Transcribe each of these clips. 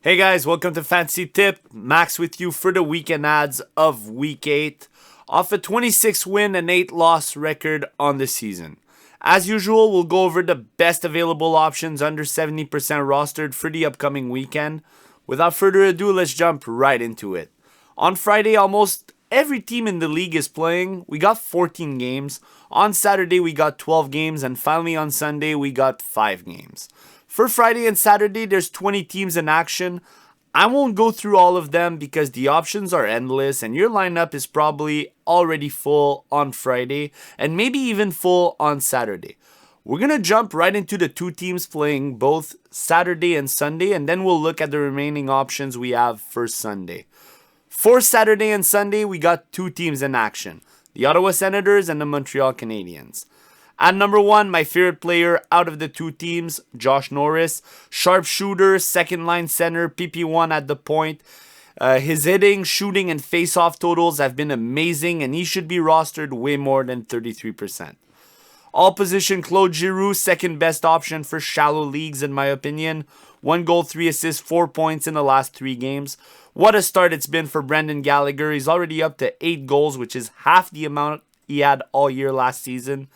Hey guys, welcome to Fantasy Tip. Max with you for the weekend ads of Week 8. Off a 26 win and 8 loss record on the season. As usual, we'll go over the best available options under 70% rostered for the upcoming weekend. Without further ado, let's jump right into it. On Friday, almost every team in the league is playing. We got 14 games. On Saturday, we got 12 games. And finally on Sunday, we got 5 games. For Friday and Saturday, there's 20 teams in action. I won't go through all of them because the options are endless and your lineup is probably already full on Friday and maybe even full on Saturday. We're going to jump right into the two teams playing both Saturday and Sunday, and then we'll look at the remaining options we have for Sunday. For Saturday and Sunday, we got two teams in action, the Ottawa Senators and the Montreal Canadiens. At number 1, my favorite player out of the two teams, Josh Norris. Sharpshooter, second line center, PP1 at the point. His hitting, shooting, and face-off totals have been amazing, and he should be rostered way more than 33%. All position Claude Giroux, second best option for shallow leagues in my opinion. 1 goal, 3 assists, 4 points in the last 3 games. What a start it's been for Brendan Gallagher. He's already up to 8 goals, which is half the amount he had all year last season.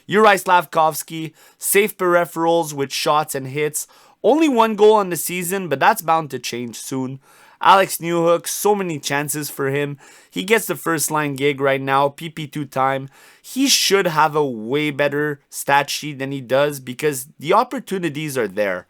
Juraj Slafkovsky, safe peripherals with shots and hits. Only 1 goal on the season, but that's bound to change soon. Alex Newhook, so many chances for him. He gets the first line gig right now, PP2 time. He should have a way better stat sheet than he does because the opportunities are there.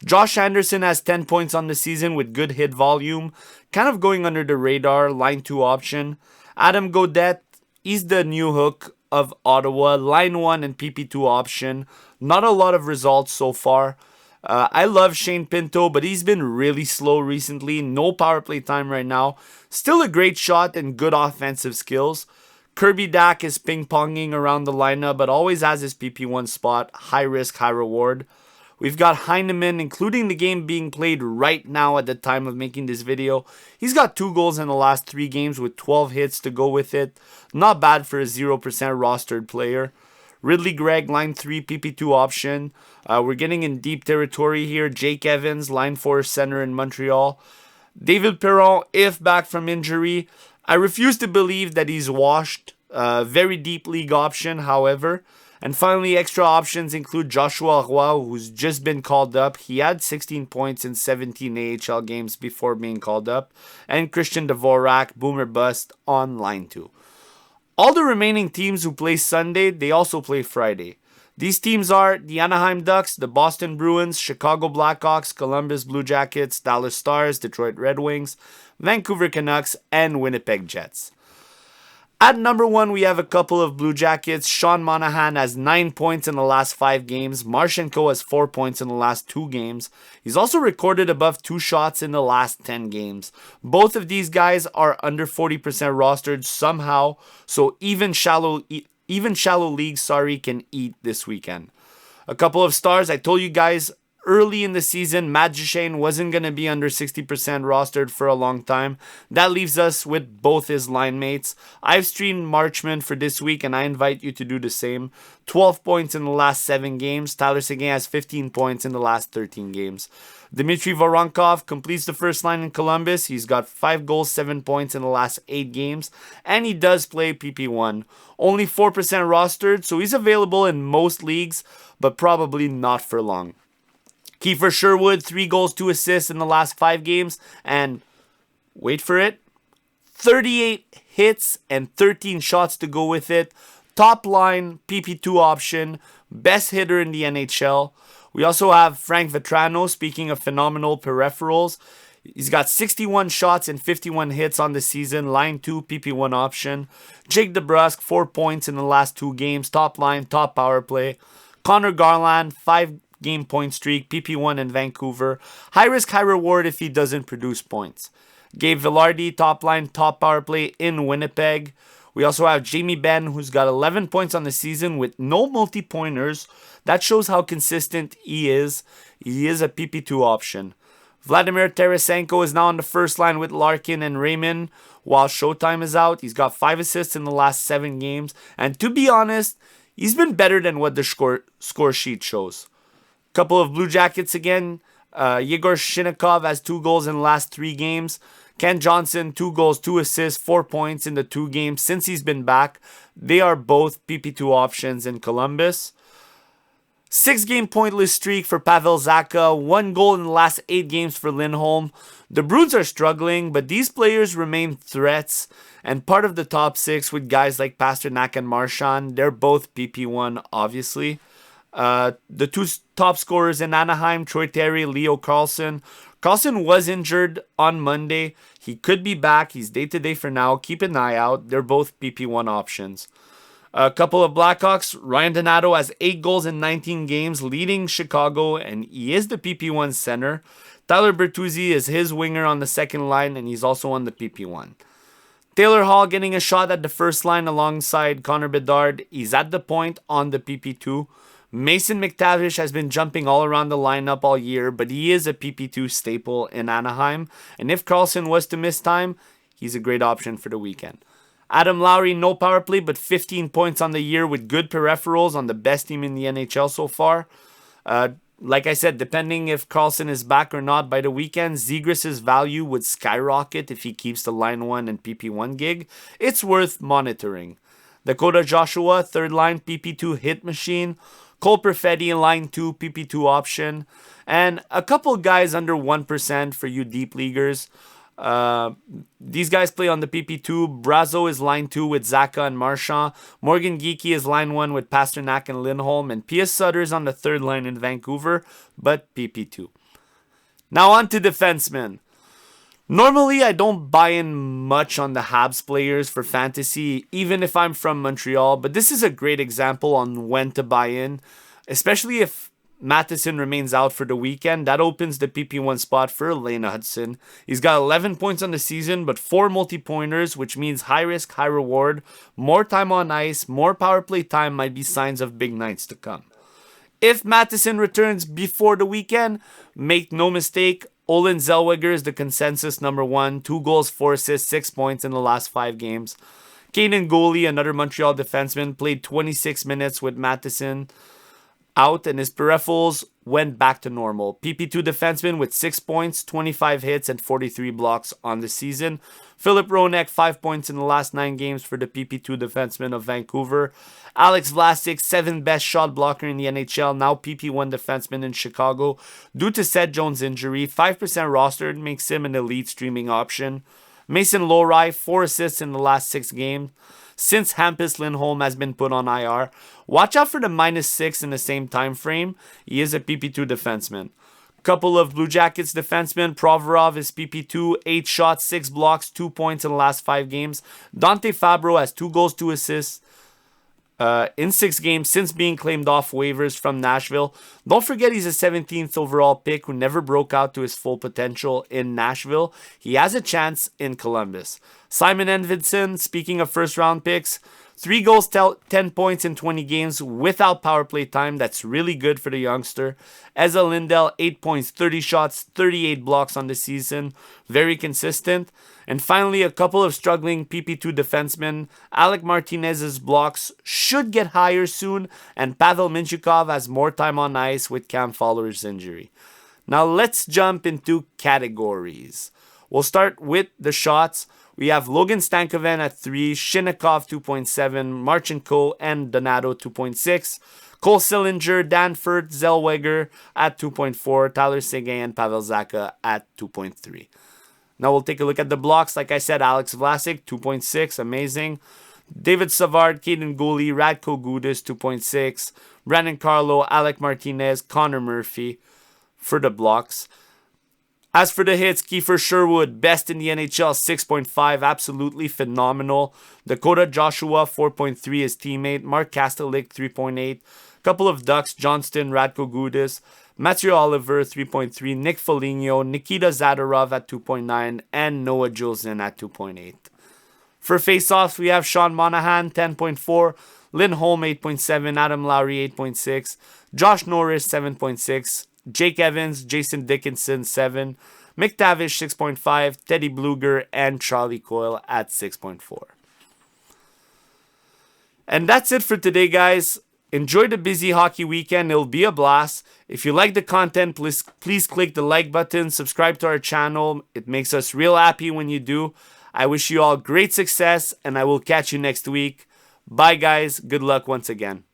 Josh Anderson has 10 points on the season with good hit volume, kind of going under the radar, line 2 option. Adam Gaudette, he's the Newhook of Ottawa, line 1 and PP2 option. Not a lot of results so far. I love Shane Pinto, but he's been really slow recently. No power play time right now. Still a great shot and good offensive skills. Kirby Dak is ping-ponging around the lineup, but always has his PP1 spot. High risk, high reward. We've got Heineman, including the game being played right now at the time of making this video. He's got 2 goals in the last 3 games with 12 hits to go with it. Not bad for a 0% rostered player. Ridley Gregg, line 3, PP2 option. We're getting in deep territory here. Jake Evans, line 4 center in Montreal. David Perron, if back from injury. I refuse to believe that he's washed. Very deep league option, however. And finally, extra options include Joshua Roy, who's just been called up. He had 16 points in 17 AHL games before being called up. And Christian Dvorak, boomer bust, on line 2. All the remaining teams who play Sunday, they also play Friday. These teams are the Anaheim Ducks, the Boston Bruins, Chicago Blackhawks, Columbus Blue Jackets, Dallas Stars, Detroit Red Wings, Vancouver Canucks, and Winnipeg Jets. At number 1, we have a couple of Blue Jackets. Sean Monahan has 9 points in the last 5 games. Marchenko has 4 points in the last 2 games. He's also recorded above 2 shots in the last 10 games. Both of these guys are under 40% rostered somehow, so even shallow leagues, can eat this weekend. A couple of stars, I told you guys early in the season, Matt Duchene wasn't going to be under 60% rostered for a long time. That leaves us with both his line mates. I've streamed Marchman for this week, and I invite you to do the same. 12 points in the last 7 games. Tyler Seguin has 15 points in the last 13 games. Dmitry Voronkov completes the first line in Columbus. He's got 5 goals, 7 points in the last 8 games, and he does play PP1. Only 4% rostered, so he's available in most leagues, but probably not for long. Kiefer Sherwood, 3 goals, 2 assists in the last 5 games, and wait for it, 38 hits and 13 shots to go with it. Top line, PP2 option, best hitter in the NHL. We also have Frank Vetrano, speaking of phenomenal peripherals. He's got 61 shots and 51 hits on the season, line 2, PP1 option. Jake DeBrusk, 4 points in the last 2 games, top line, top power play. Connor Garland, 5-game point streak, PP1 in Vancouver. High risk, high reward if he doesn't produce points. Gabe Vilardi, top line, top power play in Winnipeg. We also have Jamie Benn, who's got 11 points on the season with no multi-pointers. That shows how consistent he is. He is a PP2 option. Vladimir Tarasenko is now on the first line with Larkin and Raymond while Showtime is out. He's got 5 assists in the last 7 games. And to be honest, he's been better than what the score sheet shows. Couple of Blue Jackets again. Yegor Shinnikov has 2 goals in the last 3 games. Ken Johnson, 2 goals, 2 assists, 4 points in the 2 games since he's been back. They are both PP2 options in Columbus. 6-game pointless streak for Pavel Zacha. 1 goal in the last 8 games for Lindholm. The Bruins are struggling, but these players remain threats and part of the top 6 with guys like Pasternak and Marchand. They're both PP1, obviously. The 2 top scorers in Anaheim, Troy Terry, Leo Carlson. Carlson was injured on Monday. He could be back. He's day-to-day for now. Keep an eye out. They're both PP1 options. A couple of Blackhawks. Ryan Donato has 8 goals in 19 games, leading Chicago, and he is the PP1 center. Tyler Bertuzzi is his winger on the second line, and he's also on the PP1. Taylor Hall getting a shot at the first line alongside Connor Bedard. He's at the point on the PP2. Mason McTavish has been jumping all around the lineup all year, but he is a PP2 staple in Anaheim. And if Carlson was to miss time, he's a great option for the weekend. Adam Lowry, no power play, but 15 points on the year with good peripherals on the best team in the NHL so far. Like I said, depending if Carlson is back or not by the weekend, Zegras' value would skyrocket if he keeps the line 1 and PP1 gig. It's worth monitoring. Dakota Joshua, third line PP2 hit machine. Cole Perfetti in line 2 PP2 option. And a couple guys under 1% for you deep leaguers. These guys play on the PP2. Brazo is line 2 with Zacha and Marchand. Morgan Geekie is line 1 with Pasternak and Lindholm. And P.S. Sutter's on the third line in Vancouver, but PP2. Now on to defensemen. Normally, I don't buy in much on the Habs players for fantasy, even if I'm from Montreal, but this is a great example on when to buy in, especially if Matheson remains out for the weekend. That opens the PP1 spot for Elena Hudson. He's got 11 points on the season, but 4 multi-pointers, which means high risk, high reward. More time on ice, more power play time might be signs of big nights to come. If Matheson returns before the weekend, make no mistake, Olen Zellweger is the consensus number 1. 2 goals, 4 assists, 6 points in the last 5 games. Caden Goalie, another Montreal defenseman, played 26 minutes with Matheson out, and his peripherals went back to normal. PP2 defenseman with 6 points, 25 hits, and 43 blocks on the season. Philip Ronek, 5 points in the last 9 games for the PP2 defenseman of Vancouver. Alex Vlasic, 7th best shot blocker in the NHL, now PP1 defenseman in Chicago. Due to Seth Jones' injury, 5% rostered makes him an elite streaming option. Mason Lohrei, 4 assists in the last 6 games. Since Hampus Lindholm has been put on IR, watch out for the -6 in the same time frame. He is a PP2 defenseman. Couple of Blue Jackets defensemen. Provorov is PP2, 8 shots, 6 blocks, 2 points in the last 5 games. Dante Fabro has 2 goals, 2 assists in 6 games since being claimed off waivers from Nashville. Don't forget he's a 17th overall pick who never broke out to his full potential in Nashville. He has a chance in Columbus. Simon Edvinsson, speaking of first round picks, 3 goals, 10 points in 20 games without power play time. That's really good for the youngster. Eza Lindell, 8 points, 30 shots, 38 blocks on the season. Very consistent. And finally, a couple of struggling PP2 defensemen. Alec Martinez's blocks should get higher soon, and Pavel Mintyukov has more time on ice with Cam Fowler's injury. Now let's jump into categories. We'll start with the shots. We have Logan Stankoven at 3, Shinnikov 2.7, Marchenko and Donato 2.6, Cole Sillinger, Danforth, Zellweger at 2.4, Tyler Seguin and Pavel Zacha at 2.3. Now we'll take a look at the blocks. Like I said, Alex Vlasic 2.6, amazing. David Savard, Caden Goalie, Radko Gudas 2.6, Brandon Carlo, Alec Martinez, Connor Murphy for the blocks. As for the hits, Kiefer Sherwood, best in the NHL, 6.5, absolutely phenomenal. Dakota Joshua, 4.3, his teammate. Mark Kastelik, 3.8. Couple of Ducks, Johnston, Radko Gudas. Matthew Oliver, 3.3. Nick Foligno, Nikita Zadorov at 2.9. And Noah Juleson at 2.8. For face-offs, we have Sean Monahan, 10.4. Lindholm, 8.7. Adam Lowry, 8.6. Josh Norris, 7.6. Jake Evans, Jason Dickinson, 7. McTavish, 6.5. Teddy Bluger, and Charlie Coyle at 6.4. And that's it for today, guys. Enjoy the busy hockey weekend. It'll be a blast. If you like the content, please click the like button, subscribe to our channel. It makes us real happy when you do. I wish you all great success, and I will catch you next week. Bye, guys. Good luck once again.